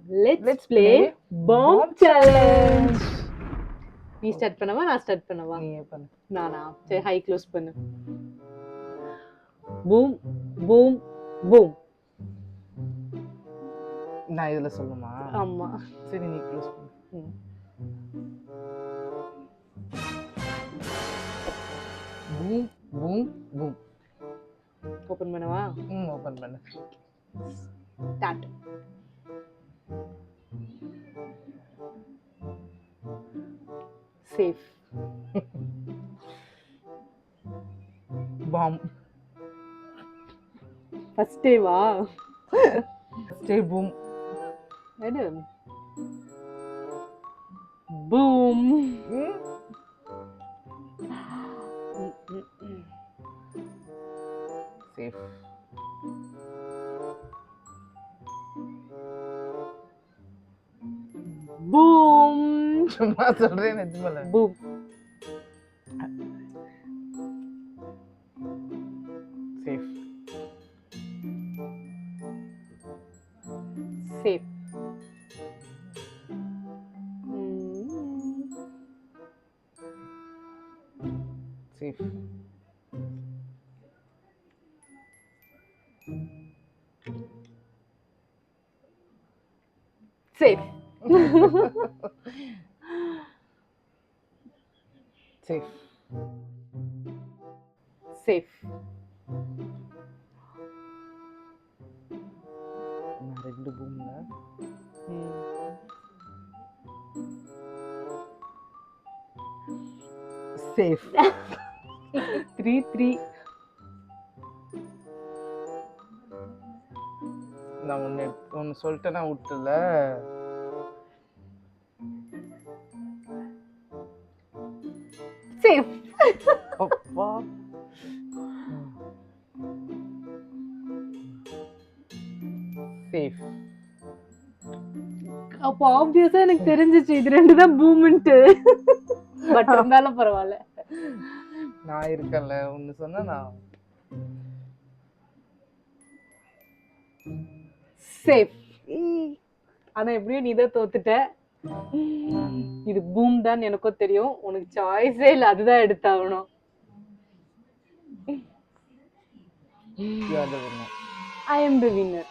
Let's play bomb challenge. நீ start பண்ணவா நான் ஸ்டார்ட் பண்ணவா? நீயே பண்ணு. நானா? சரி, ஹை க்ளோஸ் பண்ணு. Boom boom boom. நான் இதுல சொல்லுமா? ஆமா. சரி, நீ க்ளோஸ் பண்ணு. Boom boom boom. ஓபன் பண்ணவா? ஓபன் பண்ணு. Start. Safe. Bomb. First day வா? First day boom. எடு. பூம். சேஃப். பூம். சும்மா சொல்றேன், நிஜமல்ல. Boom. Safe. Safe. Safe. Safe. Safe. Safe. நான் ரெண்டு பூம்ல. சேஃப். 3-3. நான் ஒன்னு சொல்லிட்டேன்னா விட்டுல. சேஃப். அப்பா. சேஃப். அப்போ ஆப்வியஸா எனக்கு தெரிஞ்சிச்சு இது ரெண்டு தான் பூம்ன்ட்டு. பட் இருந்தாலும் பரவாயில்ல. நான் இருக்கேன்ல, ஒன்னு சொன்னா நான் சேஃப். ஆனா எப்படியும் நீ தான் தோத்துட்ட. இது பூம் தான் எனக்கும் தெரியும். உனக்கு சாய்ஸே இல்ல, அதுதான் எடுத்தாகணும். you are the winner. I am the winner.